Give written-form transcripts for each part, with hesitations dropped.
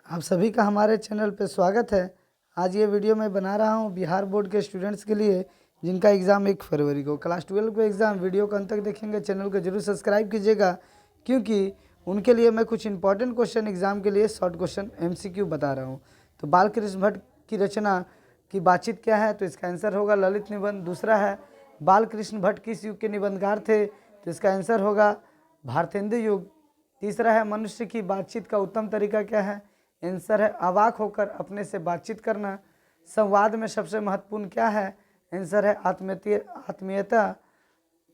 आप सभी का हमारे चैनल पे स्वागत है। आज ये वीडियो मैं बना रहा हूँ बिहार बोर्ड के स्टूडेंट्स के लिए जिनका एग्ज़ाम 1 फरवरी को क्लास 12 को एग्ज़ाम। वीडियो को अंत तक देखेंगे, चैनल को जरूर सब्सक्राइब कीजिएगा क्योंकि उनके लिए मैं कुछ इंपॉर्टेंट क्वेश्चन एग्ज़ाम के लिए शॉर्ट क्वेश्चन MCQ बता रहा हूँ। तो बाल कृष्ण भट्ट की रचना की बातचीत क्या है, तो इसका आंसर होगा ललित निबंध। दूसरा है बाल कृष्ण भट्ट किस युग के निबंधकार थे, तो इसका आंसर होगा भारतेंदु युग। तीसरा है मनुष्य की बातचीत का उत्तम तरीका क्या है, आंसर है अवाक होकर अपने से बातचीत करना। संवाद में सबसे महत्वपूर्ण क्या है, आंसर है आत्मीयता।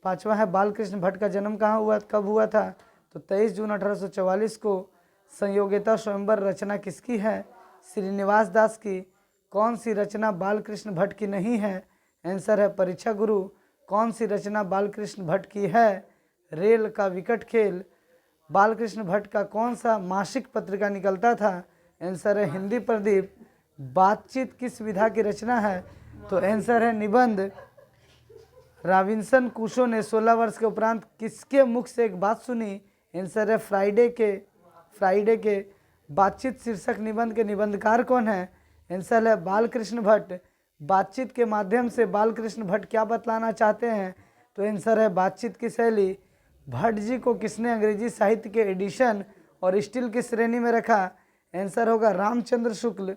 पांचवा है बाल कृष्ण भट्ट का जन्म कब हुआ था, तो 23 जून 1844 को। संयोगिता स्वयंवर रचना किसकी है, श्रीनिवास दास की। कौन सी रचना बाल कृष्ण भट्ट की नहीं है, आंसर है परीक्षा गुरु। कौन सी रचना बाल कृष्ण भट्ट की है, रेल का विकट खेल। बाल कृष्ण भट्ट का कौन सा मासिक पत्रिका निकलता था, आंसर है हिंदी प्रदीप। बातचीत किस विधा की रचना है, तो आंसर है निबंध। रॉबिन्सन क्रूसो ने 16 वर्ष के उपरांत किसके मुख से एक बात सुनी, आंसर है फ्राइडे के। बातचीत शीर्षक निबंध के निबंधकार कौन है, आंसर है बाल कृष्ण भट्ट। बातचीत के माध्यम से बाल कृष्ण भट्ट क्या बतलाना चाहते हैं, तो आंसर है बातचीत की शैली। भट्ट जी को किसने अंग्रेजी साहित्य के एडिशन और स्टिल की श्रेणी में रखा, आंसर होगा रामचंद्र शुक्ल।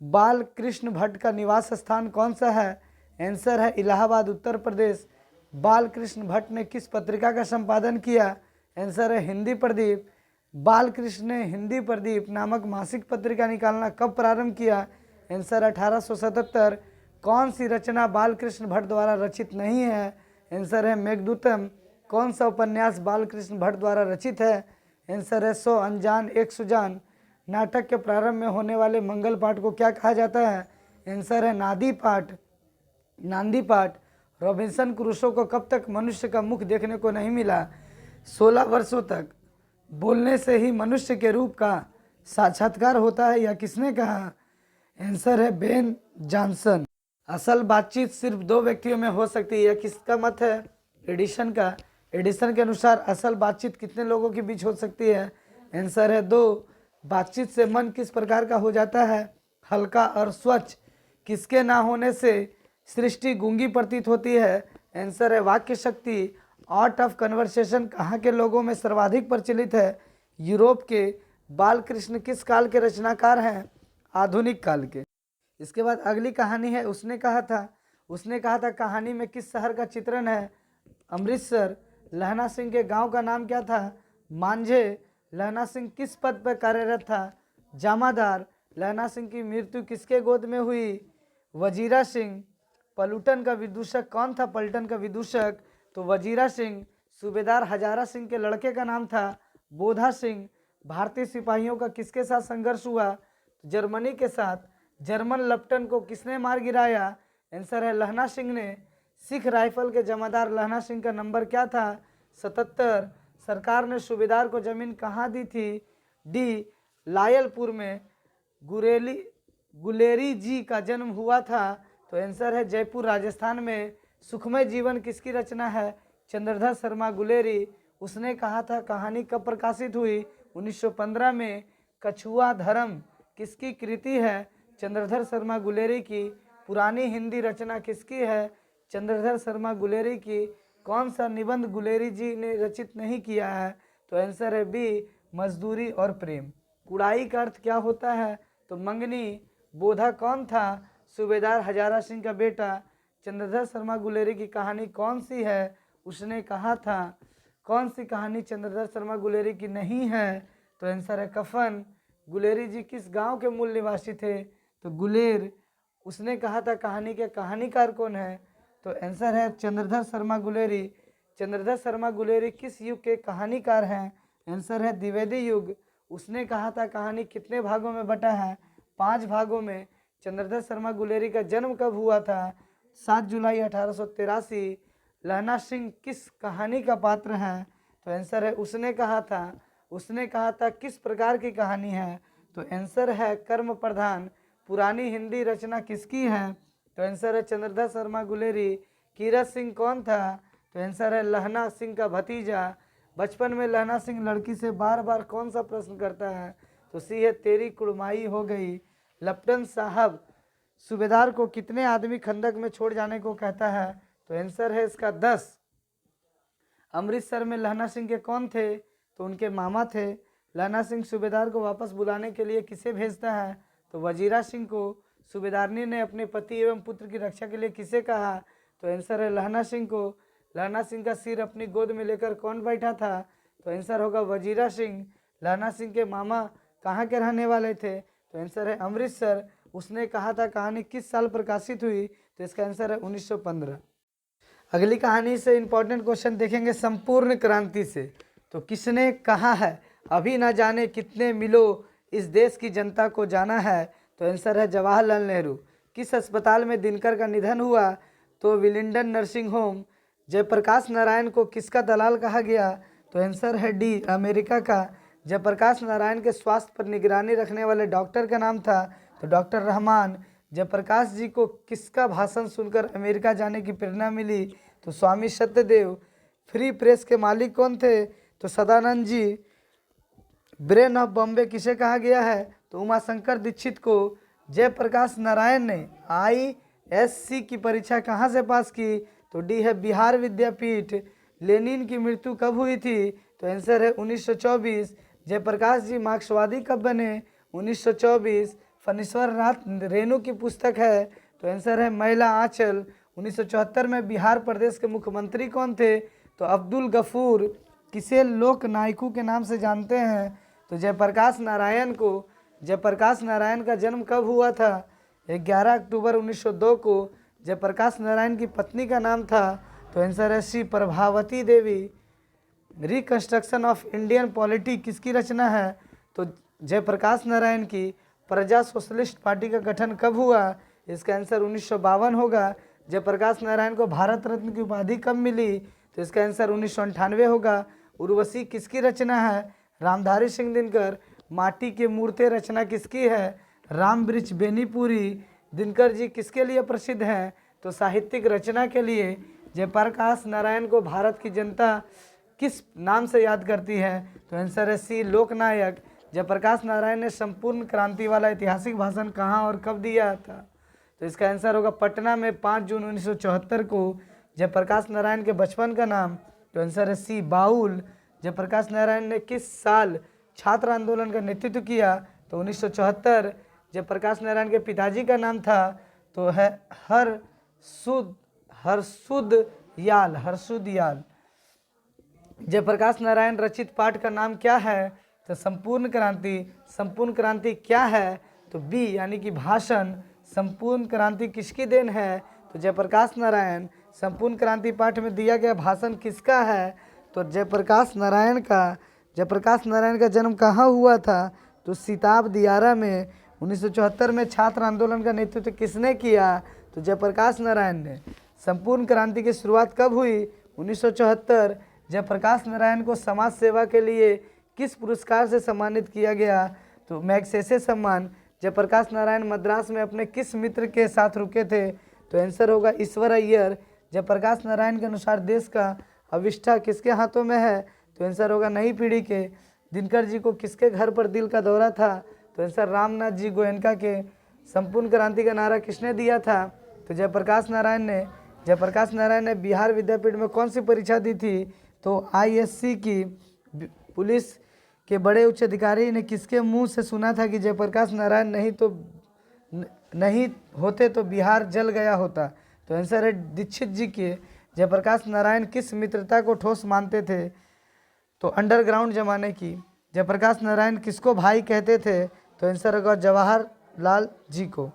बाल कृष्ण भट्ट का निवास स्थान कौन सा है, आंसर है इलाहाबाद उत्तर प्रदेश। बाल कृष्ण भट्ट ने किस पत्रिका का संपादन किया, आंसर है हिंदी प्रदीप। बाल कृष्ण ने हिंदी प्रदीप नामक मासिक पत्रिका निकालना कब प्रारंभ किया, आंसर 1877। कौन सी रचना बाल कृष्ण भट्ट द्वारा रचित नहीं है, आंसर है मेघदूतम। कौन सा उपन्यास बाल कृष्ण भट्ट द्वारा रचित है, आंसर है 100 अनजान एक सुजान। नाटक के प्रारंभ में होने वाले मंगल पाठ को क्या कहा जाता है, आंसर है नांदी पाठ। रॉबिन्सन क्रूसो को कब तक मनुष्य का मुख देखने को नहीं मिला, 16 वर्षों तक। बोलने से ही मनुष्य के रूप का साक्षात्कार होता है, यह किसने कहा, आंसर है बेन जॉनसन। असल बातचीत सिर्फ 2 व्यक्तियों में हो सकती है, यह किसका मत है, एडिशन का। एडिशन के अनुसार असल बातचीत कितने लोगों के बीच हो सकती है, आंसर है 2। बातचीत से मन किस प्रकार का हो जाता है, हल्का और स्वच्छ। किसके ना होने से सृष्टि गूंगी प्रतीत होती है, आंसर है वाक्य शक्ति। आर्ट ऑफ कन्वर्सेशन कहाँ के लोगों में सर्वाधिक प्रचलित है, यूरोप के। बाल कृष्ण किस काल के रचनाकार हैं, आधुनिक काल के। इसके बाद अगली कहानी है उसने कहा था कहानी में किस शहर का चित्रण है, अमृतसर। लहना सिंह के गांव का नाम क्या था, मांझे। लहना सिंह किस पद पर कार्यरत था, जामादार। लहना सिंह की मृत्यु किसके गोद में हुई, वजीरा सिंह। पलटन का विदूषक कौन था, पलटन का विदूषक, तो वजीरा सिंह। सूबेदार हजारा सिंह के लड़के का नाम था बोधा सिंह। भारतीय सिपाहियों का किसके साथ संघर्ष हुआ, जर्मनी के साथ। जर्मन लेफ्टिनेंट को किसने मार गिराया, आंसर है लहना सिंह ने। सिख राइफल के जमादार लहना सिंह का नंबर क्या था, 77। सरकार ने सूबेदार को जमीन कहाँ दी थी, डी लायलपुर में। गुलेरी जी का जन्म हुआ था, तो आंसर है जयपुर राजस्थान में। सुखमय जीवन किसकी रचना है, चंद्रधर शर्मा गुलेरी। उसने कहा था कहानी कब प्रकाशित हुई, 1915 में। कछुआ धर्म किसकी कृति है, चंद्रधर शर्मा गुलेरी की। पुरानी हिंदी रचना किसकी है, चंद्रधर शर्मा गुलेरी की। कौन सा निबंध गुलेरी जी ने रचित नहीं किया है, तो आंसर है बी मजदूरी और प्रेम। कुड़ाई का अर्थ क्या होता है, तो मंगनी। बोधा कौन था, सूबेदार हजारा सिंह का बेटा। चंद्रधर शर्मा गुलेरी की कहानी कौन सी है, उसने कहा था। कौन सी कहानी चंद्रधर शर्मा गुलेरी की नहीं है, तो आंसर है कफन। गुलेरी जी किस गांव के मूल निवासी थे, तो गुलेर। उसने कहा था कहानी के कहानीकार कौन है, तो आंसर है चंद्रधर शर्मा गुलेरी। चंद्रधर शर्मा गुलेरी किस युग के कहानीकार हैं, आंसर है द्विवेदी युग। उसने कहा था कहानी कितने भागों में बटा है, 5 भागों में। चंद्रधर शर्मा गुलेरी का जन्म कब हुआ था, 7 जुलाई 1883। लहना सिंह किस कहानी का पात्र है, तो आंसर है उसने कहा था किस प्रकार की कहानी है, तो आंसर है कर्म प्रधान। पुरानी हिंदी रचना किसकी है, तो आंसर है चंद्रधर शर्मा गुलेरी। कीरत सिंह कौन था, तो आंसर है लहना सिंह का भतीजा। बचपन में लहना सिंह लड़की से बार बार कौन सा प्रश्न करता है, तो सी है तेरी कुड़माई हो गई। लेफ्टिनेंट साहब सूबेदार को कितने आदमी खंदक में छोड़ जाने को कहता है? तो आंसर है इसका 10। अमृतसर में लहना सिंह के कौन थे? तो उनके मामा थे। लहना सिंह सूबेदार को वापस बुलाने के लिए किसे भेजता है? तो वजीरा सिंह को। सूबेदारनी ने अपने पति एवं पुत्र की रक्षा के लिए किसे कहा? तो आंसर है लहना सिंह को। लहना सिंह का सिर अपनी गोद में लेकर कौन बैठा था? तो आंसर होगा वजीरा सिंह। लहना सिंह के मामा कहाँ के रहने वाले थे? तो आंसर है अमृतसर। उसने कहा था कहानी किस साल प्रकाशित हुई? तो इसका आंसर है 1915। अगली कहानी से इंपॉर्टेंट क्वेश्चन देखेंगे संपूर्ण क्रांति से। तो किसने कहा है अभी ना जाने कितने मिलो इस देश की जनता को जाना है? तो आंसर है जवाहरलाल नेहरू। किस अस्पताल में दिनकर का निधन हुआ? तो Willingdon nursing home. Jayaprakash Narayan को किसका दलाल कहा गया? तो आंसर है डी अमेरिका का। जयप्रकाश नारायण के स्वास्थ्य पर निगरानी रखने वाले डॉक्टर का नाम था? तो डॉक्टर रहमान। जयप्रकाश जी को किसका भाषण सुनकर अमेरिका जाने की प्रेरणा मिली? तो स्वामी सत्यदेव। फ्री प्रेस के मालिक कौन थे? तो सदानंद जी। ब्रेन ऑफ बॉम्बे किसे कहा गया है? तो उमाशंकर दीक्षित को। जयप्रकाश नारायण ने ISC की परीक्षा कहाँ से पास की? तो डी है बिहार विद्यापीठ। लेनिन की मृत्यु कब हुई थी? तो आंसर है 1924। जयप्रकाश जी मार्क्सवादी कब बने? 1924। फणीश्वर नाथ रेणु की पुस्तक है? तो आंसर है महिला आंचल। 1974 में बिहार प्रदेश के मुख्यमंत्री कौन थे? तो अब्दुल गफूर। किसे लोक नायकू के नाम से जानते हैं? तो जयप्रकाश नारायण को। जयप्रकाश नारायण का जन्म कब हुआ था? 11 अक्टूबर 1902 को। जयप्रकाश नारायण की पत्नी का नाम था? तो आंसर है सी Prabhavati Devi. Reconstruction of Indian polity किसकी रचना है? तो जयप्रकाश नारायण की। प्रजा सोशलिस्ट पार्टी का गठन कब हुआ? इसका आंसर 1952 होगा। जयप्रकाश नारायण को भारत रत्न की उपाधि कब मिली? तो इसका आंसर 1998 होगा। उर्वशी किसकी रचना है? रामधारी सिंह दिनकर। माटी के मूर्तें रचना किसकी है? राम वृक्ष बेनीपुरी। दिनकर जी किसके लिए प्रसिद्ध हैं? तो साहित्यिक रचना के लिए। जयप्रकाश नारायण को भारत की जनता किस नाम से याद करती है? तो आंसर है सी लोकनायक। जयप्रकाश नारायण ने संपूर्ण क्रांति वाला ऐतिहासिक भाषण कहाँ और कब दिया था? तो इसका आंसर होगा पटना में 5 जून 1974 को। जयप्रकाश नारायण के बचपन का नाम? तो आंसर है सी बाउल। जयप्रकाश नारायण ने किस साल छात्र आंदोलन का नेतृत्व किया? तो 1974। जयप्रकाश नारायण के पिताजी का नाम था? तो है हरसुद याल। जयप्रकाश नारायण रचित पाठ का नाम क्या है? तो संपूर्ण क्रांति। संपूर्ण क्रांति क्या है? तो बी यानी कि भाषण। संपूर्ण क्रांति किसकी देन है? तो जयप्रकाश नारायण। संपूर्ण क्रांति पाठ में दिया गया भाषण किसका है? तो जयप्रकाश नारायण का। जयप्रकाश नारायण का जन्म कहाँ हुआ था? तो सिताब दियारा में। 1974 में छात्र आंदोलन का नेतृत्व किसने किया? तो जयप्रकाश नारायण ने। संपूर्ण क्रांति की शुरुआत कब हुई? 1974। जयप्रकाश नारायण को समाज सेवा के लिए किस पुरस्कार से सम्मानित किया गया? तो मैग्सेसे सम्मान। जयप्रकाश नारायण मद्रास में अपने किस मित्र के साथ रुके थे? तो आंसर होगा ईश्वर अय्यर। जयप्रकाश नारायण के अनुसार देश का अविष्ठा किसके हाथों में है? तो आंसर होगा नई पीढ़ी के। दिनकर जी को किसके घर पर दिल का दौरा था? तो आंसर रामनाथ जी गोयनका के। संपूर्ण क्रांति का नारा किसने दिया था? तो जयप्रकाश नारायण ने। जयप्रकाश नारायण ने बिहार विद्यापीठ में कौन सी परीक्षा दी थी? तो ISC की। पुलिस के बड़े उच्च अधिकारी ने किसके मुंह से सुना था कि जयप्रकाश नारायण नहीं होते तो बिहार जल गया होता? तो आंसर है दीक्षित जी के। जयप्रकाश नारायण किस मित्रता को ठोस मानते थे? तो अंडरग्राउंड जमाने की। जयप्रकाश नारायण किसको भाई कहते थे? तो आंसर होगा जवाहरलाल जी को।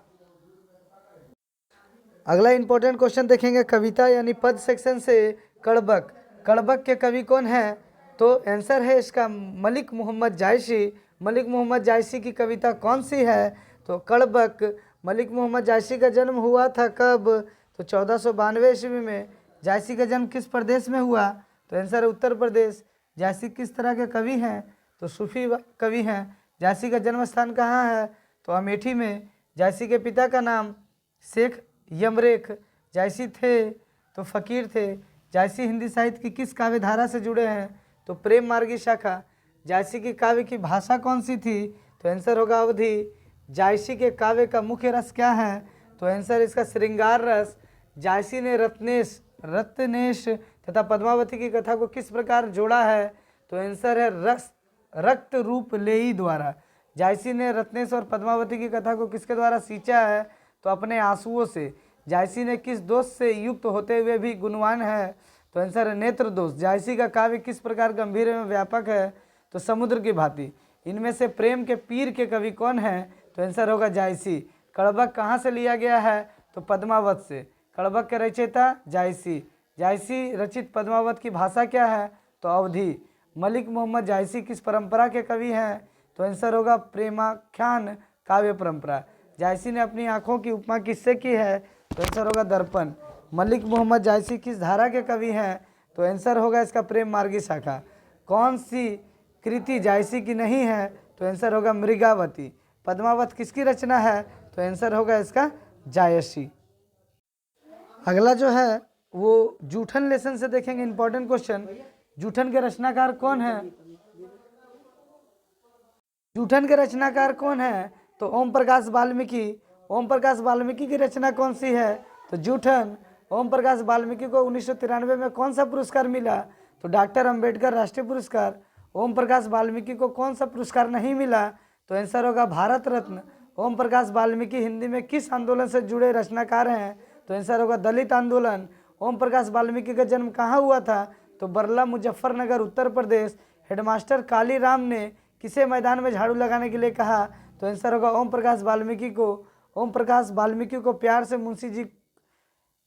अगला इंपॉर्टेंट क्वेश्चन देखेंगे कविता यानी पद सेक्शन से। कड़बक। कड़बक के कवि कौन है? तो आंसर है इसका मलिक मोहम्मद जायसी। मलिक मोहम्मद जायसी की कविता कौन सी है? तो कड़बक। मलिक मोहम्मद जायसी का जन्म हुआ था कब? तो 1492 ईस्वी में। जायसी का जन्म किस प्रदेश में हुआ? तो आंसर है उत्तर प्रदेश। जायसी किस तरह के कवि हैं? तो सूफी कवि हैं। जायसी का जन्म स्थान कहाँ है? तो अमेठी में। जायसी के पिता का नाम शेख यमरेख। जायसी थे तो फकीर थे। जायसी हिंदी साहित्य की किस काव्य धारा से जुड़े हैं? तो प्रेम मार्गी शाखा। जायसी की काव्य की भाषा कौन सी थी? तो आंसर होगा अवधि। जायसी के काव्य का मुख्य रस क्या है? तो आंसर इसका श्रृंगार रस। जायसी ने रत्नेश तथा पद्मावती की कथा को किस प्रकार जोड़ा है? तो आंसर है रक्त रूप लेई द्वारा। जायसी ने रत्नेश और पद्मावती की कथा को किसके द्वारा सींचा है? तो अपने आंसुओं से। जायसी ने किस दोष से युक्त होते हुए भी गुणवान है? तो आंसर है नेत्र दोष। जायसी का काव्य किस प्रकार गंभीर एवं व्यापक है? तो समुद्र की भांति। इनमें से प्रेम के पीर के कवि कौन है? तो आंसर होगा जायसी। कड़बक कहाँ से लिया गया है? तो पद्मावत से। कड़बक के रचयिता जायसी। जायसी रचित पद्मावत की भाषा क्या है? तो अवधी। मलिक मोहम्मद जायसी किस परंपरा के कवि हैं? तो आंसर होगा प्रेमाख्यान काव्य परंपरा। जायसी ने अपनी आंखों की उपमा किससे की है? तो आंसर होगा दर्पण। मलिक मोहम्मद जायसी किस धारा के कवि हैं? तो आंसर होगा इसका प्रेम मार्गी शाखा। कौन सी कृति जायसी की नहीं है? तो आंसर होगा मृगावती। पद्मावत किसकी रचना है? तो आंसर होगा इसका जायसी। अगला जो है वो जूठन लेसन से देखेंगे, इंपॉर्टेंट क्वेश्चन। जूठन के रचनाकार कौन है? जूठन के रचनाकार कौन है? तो ओम प्रकाश वाल्मीकि। ओम प्रकाश वाल्मीकि की रचना कौन सी है? तो जूठन। ओम प्रकाश वाल्मीकि को 1993 में कौन सा पुरस्कार मिला? तो डॉक्टर अंबेडकर राष्ट्रीय पुरस्कार। ओम प्रकाश वाल्मीकि को कौन सा पुरस्कार नहीं मिला? तो आंसर होगा भारत रत्न। ओम प्रकाश वाल्मीकि हिंदी में किस आंदोलन से जुड़े रचनाकार हैं? तो आंसर होगा दलित आंदोलन। ओम प्रकाश वाल्मीकि का जन्म कहाँ हुआ था? तो बरला, मुजफ्फरनगर, उत्तर प्रदेश। हेडमास्टर कालीराम ने किसे मैदान में झाड़ू लगाने के लिए कहा? तो आंसर होगा ओम प्रकाश वाल्मीकि को। ओम प्रकाश वाल्मीकि को प्यार से मुंशी जी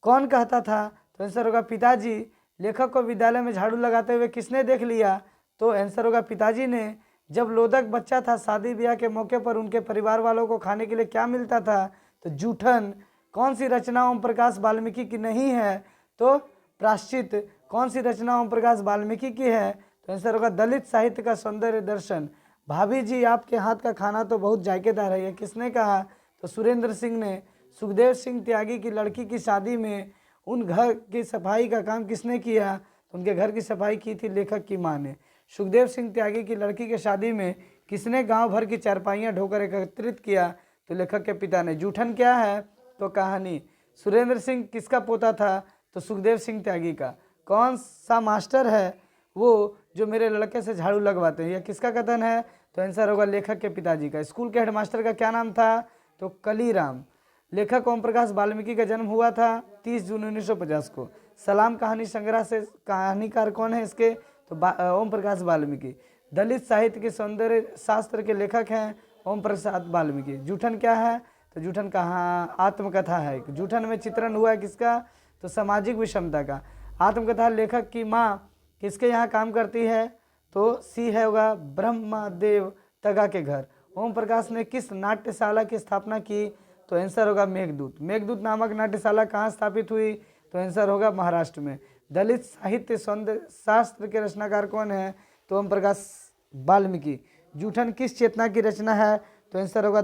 कौन कहता था? तो आंसर होगा पिताजी। लेखक को विद्यालय में झाड़ू लगाते हुए किसने देख लिया? तो आंसर होगा पिताजी ने। जब लोदक बच्चा था, शादी ब्याह के मौके पर उनके परिवार वालों को खाने के लिए क्या मिलता था? तो जूठन। कौन सी रचना ओम प्रकाश वाल्मीकि की नहीं है? तो प्रायश्चित। कौन सी रचना ओम प्रकाश वाल्मीकि की है? तो आंसर होगा दलित साहित्य का सौंदर्य दर्शन। भाभी जी आपके हाथ का खाना तो बहुत जायकेदार है, ये किसने कहा? तो सुरेंद्र सिंह ने। सुखदेव सिंह त्यागी की लड़की की शादी में उन घर की सफाई का काम किसने किया? तो उनके घर की सफाई की थी लेखक की माँ ने। सुखदेव सिंह त्यागी की लड़की के शादी में किसने गांव भर की चारपाइयाँ ढोकर एकत्रित किया? तो लेखक के पिता ने। जूठन क्या है? तो कहानी। सुरेंद्र सिंह किसका पोता था? तो सुखदेव सिंह त्यागी का। कौन सा मास्टर है वो जो मेरे लड़के से झाड़ू लगवाते हैं? यह किसका कथन है? तो आंसर होगा लेखक के पिताजी का। स्कूल के हेडमास्टर का क्या नाम था? तो कलीराम। लेखक ओम प्रकाश वाल्मीकि का जन्म हुआ था 30 जून 1950 को। सलाम कहानी संग्रह से कहानीकार कौन है इसके? तो ओम प्रकाश वाल्मीकि। दलित साहित्य के सौंदर्य शास्त्र के लेखक हैं ओम प्रकाश वाल्मीकि। जूठन क्या है? तो जूठन कहाँ आत्मकथा है। जूठन में चित्रण हुआ है किसका? तो सामाजिक विषमता का। आत्मकथा लेखक की माँ किसके यहाँ काम करती है? तो सी है होगा ब्रह्मदेव तगा के घर। ओम प्रकाश ने किस नाट्यशाला की स्थापना की? तो आंसर होगा मेघदूत। मेघदूत नामक नाट्यशाला कहाँ स्थापित हुई? तो आंसर होगा महाराष्ट्र में। दलित साहित्य सौंदर्य शास्त्र के रचनाकार कौन है? तो ओम प्रकाश वाल्मीकि। जूठन किस चेतना की रचना है? तो आंसर होगा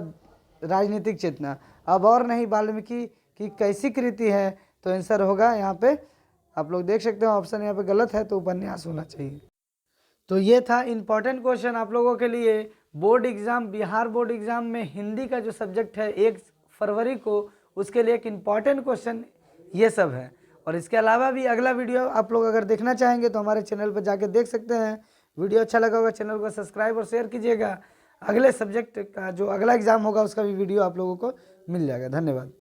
राजनीतिक चेतना। अब और नहीं वाल्मीकि की कैसी कृति है? तो आंसर होगा यहाँ पे आप लोग देख सकते हो ऑप्शन यहाँ पे गलत है, तो उपन्यास होना चाहिए। तो ये था इम्पॉर्टेंट क्वेश्चन आप लोगों के लिए। Board exam, Bihar board exam में हिंदी का जो सब्जेक्ट है 1 फरवरी को, उसके लिए एक इम्पॉर्टेंट क्वेश्चन ये सब है। और इसके अलावा भी अगला वीडियो आप लोग अगर देखना चाहेंगे तो हमारे चैनल पर जाके देख सकते हैं। वीडियो अच्छा लगा होगा चैनल को सब्सक्राइब और शेयर कीजिएगा। अगले सब्जेक्ट का जो अगला एग्जाम होगा उसका भी वीडियो आप लोगों को मिल जाएगा। धन्यवाद।